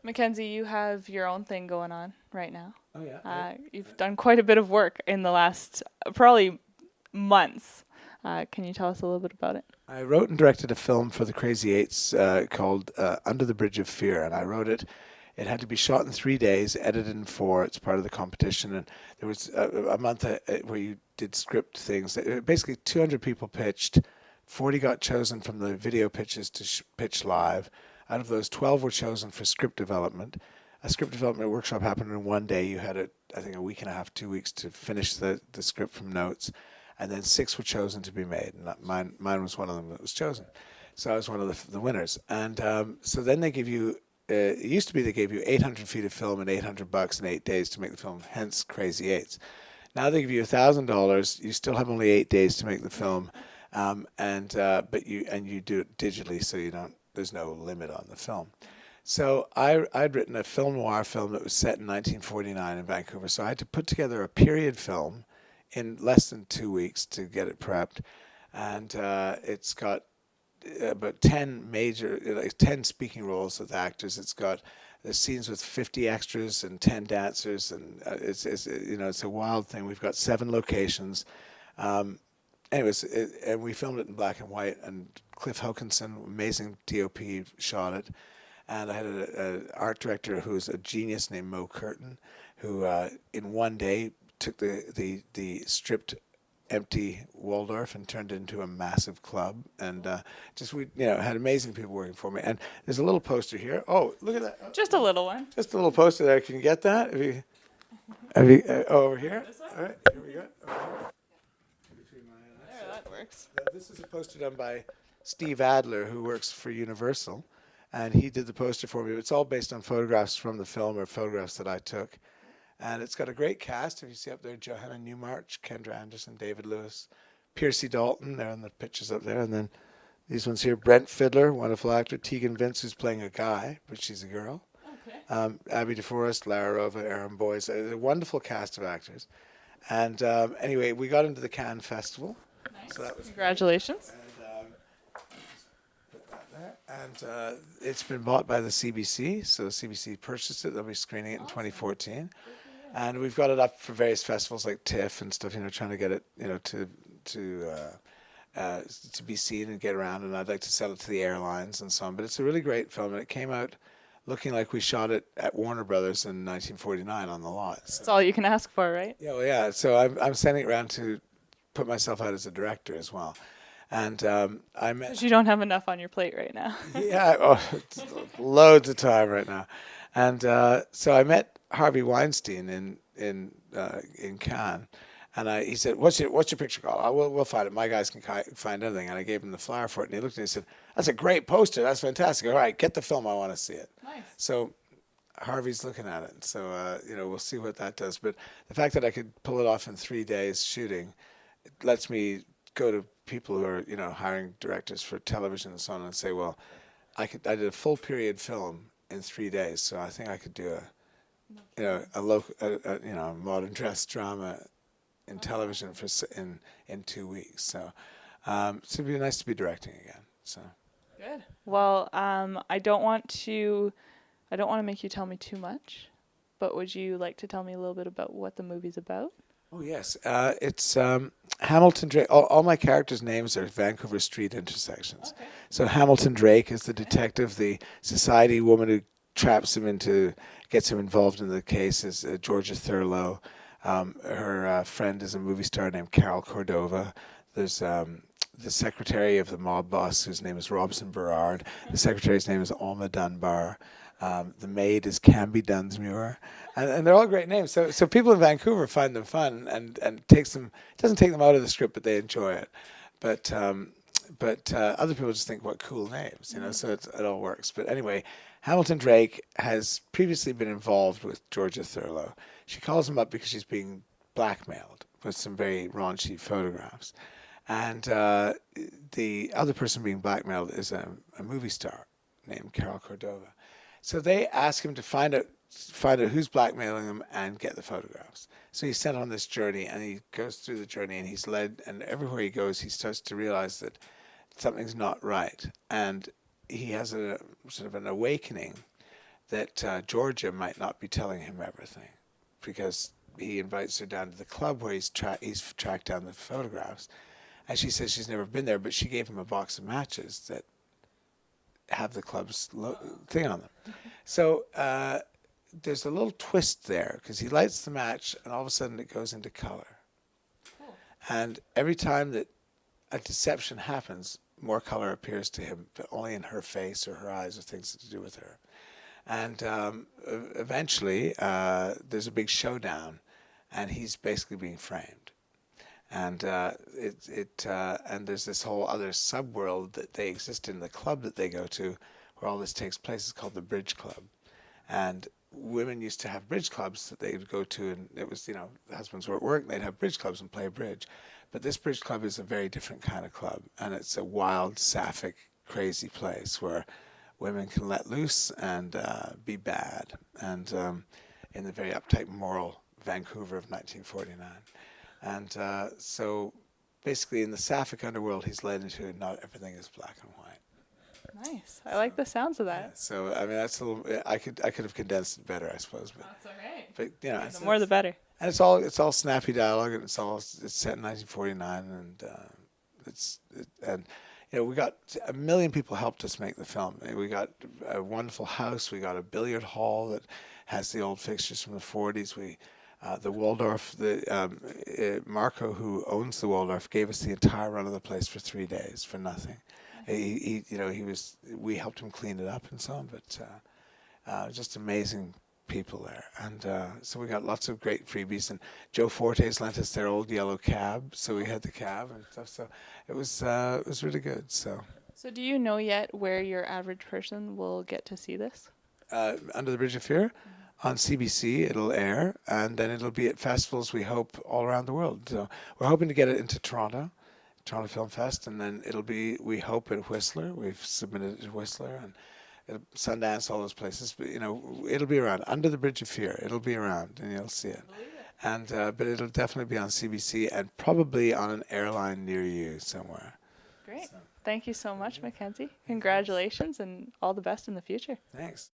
Mackenzie, you have your own thing going on right now. Oh yeah. You've done quite a bit of work in the last probably months. Can you tell us a little bit about it? I wrote and directed a film for the Crazy Eights called Under the Bridge of Fear, and I wrote it. It had to be shot in 3 days, edited in four. It's part of the competition, and there was a month where you did script things. Basically, 200 people pitched. 40 got chosen from the video pitches to pitch live. Out of those, 12 were chosen for script development. A script development workshop happened in one day. You had, I think, a week and a half, 2 weeks to finish the script from notes. And then six were chosen to be made. And mine was one of them that was chosen. So I was one of the winners. And so then they give you, it used to be they gave you 800 feet of film and $800 in 8 days to make the film, hence Crazy Eights. Now they give you $1,000. You still have only 8 days to make the film, but you do it digitally, so you don't. There's no limit on the film. So I'd written a film noir film that was set in 1949 in Vancouver. So I had to put together a period film in less than 2 weeks to get it prepped, and it's got about 10 major, like 10 speaking roles with actors. It's got the scenes with 50 extras and 10 dancers, and it's a wild thing. We've got 7 locations. Anyways, and we filmed it in black and white. And Cliff Hokinson, amazing DOP, shot it. And I had an art director who's a genius named Mo Curtin, who in one day took the stripped empty Waldorf and turned it into a massive club, and just we had amazing people working for me. And there's a little poster here. Oh, look at that! Just a little one. Just a little poster there. Can you get that? Over here? All right, here we go. Between my eyes. There, that works. This is a poster done by Steve Adler, who works for Universal, and he did the poster for me. It's all based on photographs from the film or photographs that I took. And it's got a great cast. If you see up there, Johanna Newmarch, Kendra Anderson, David Lewis, Piercy Dalton, they're in the pictures up there. And then these ones here, Brent Fiddler, wonderful actor, Tegan Vince, who's playing a guy, but she's a girl. Okay. Abby DeForest, Lara Rova, Aaron Boyce, a wonderful cast of actors. And anyway, we got into the Cannes Festival. Nice. So that was Congratulations. And it's been bought by the CBC, so the CBC purchased it. They'll be screening it in 2014. And we've got it up for various festivals like TIFF and stuff, trying to get it, to be seen and get around. And I'd like to sell it to the airlines and so on. But it's a really great film, and it came out looking like we shot it at Warner Brothers in 1949 on the lot. So. That's all you can ask for, right? Yeah, well, yeah. So I'm sending it around to put myself out as a director as well. And I met. Because you don't have enough on your plate right now. Yeah, loads of time right now. And so I met Harvey Weinstein in Cannes, and he said, "What's your picture called?" Oh, we'll find it. My guys can find anything. And I gave him the flyer for it, and he looked at me and said, "That's a great poster. That's fantastic. All right, get the film. I want to see it." Nice. So Harvey's looking at it. So we'll see what that does. But the fact that I could pull it off in 3 days shooting, it lets me go to people who are hiring directors for television and so on and say, well, I did a full period film in 3 days, so I think I could do a modern dress drama in television in 2 weeks. So it'd be nice to be directing again. So good. Well, I don't want to make you tell me too much, but would you like to tell me a little bit about what the movie's about? Oh yes, it's Hamilton Drake. All my characters' names are Vancouver street intersections. Okay. So Hamilton Drake is the detective, the society woman who gets him involved in the case is Georgia Thurlow. Her friend is a movie star named Carol Cordova. There's the secretary of the mob boss, whose name is Robson Berard. The secretary's name is Alma Dunbar. The maid is Canby Dunsmuir, and they're all great names. So people in Vancouver find them fun, and it doesn't take them out of the script, but they enjoy it. But other people just think, what cool names, So it all works. But anyway, Hamilton Drake has previously been involved with Georgia Thurlow. She calls him up because she's being blackmailed with some very raunchy photographs, and the other person being blackmailed is a movie star named Carol Cordova. So they ask him to find out who's blackmailing him and get the photographs. So he's sent on this journey, and he goes through the journey, and he's led, and everywhere he goes, he starts to realize that something's not right, and he has a sort of an awakening that Georgia might not be telling him everything, because he invites her down to the club where he's tracked down the photographs, and she says she's never been there, but she gave him a box of matches that have the club's thing on them. So there's a little twist there, because he lights the match and all of a sudden it goes into color. Cool. And every time that a deception happens, more color appears to him, but only in her face or her eyes or things to do with her. And eventually there's a big showdown, and he's basically being framed. And and there's this whole other subworld that they exist in, the club that they go to, where all this takes place, is called the Bridge Club. And women used to have bridge clubs that they would go to, and it was, the husbands were at work, and they'd have bridge clubs and play bridge. But this bridge club is a very different kind of club, and it's a wild, sapphic, crazy place where women can let loose and be bad, and in the very uptight, moral Vancouver of 1949. And so basically in the sapphic underworld he's led into, not everything is black and white. Nice. I like the sounds of that. Yeah, so I mean, that's a little. I could have condensed it better, I suppose. But That's all right. but The more the better. and it's all snappy dialogue, and it's set in 1949, and we got a million people helped us make the film. We got a wonderful house. We got a billiard hall that has the old fixtures from the 40s. The Waldorf, Marco, who owns the Waldorf, gave us the entire run of the place for 3 days for nothing. We helped him clean it up and so on, but just amazing people there. And so we got lots of great freebies, and Joe Fortes lent us their old yellow cab, so we had the cab and stuff. So it was really good. So do you know yet where your average person will get to see this? Under the Bridge of Fear. On CBC, it'll air, and then it'll be at festivals, we hope, all around the world. So we're hoping to get it into Toronto Film Fest, and then it'll be, we hope, at Whistler. We've submitted it to Whistler, and Sundance, all those places. But, it'll be around. Under the Bridge of Fear, it'll be around, and you'll see it. And but it'll definitely be on CBC, and probably on an airline near you somewhere. Great. Thank you so much, Mackenzie. Congratulations, and all the best in the future. Thanks.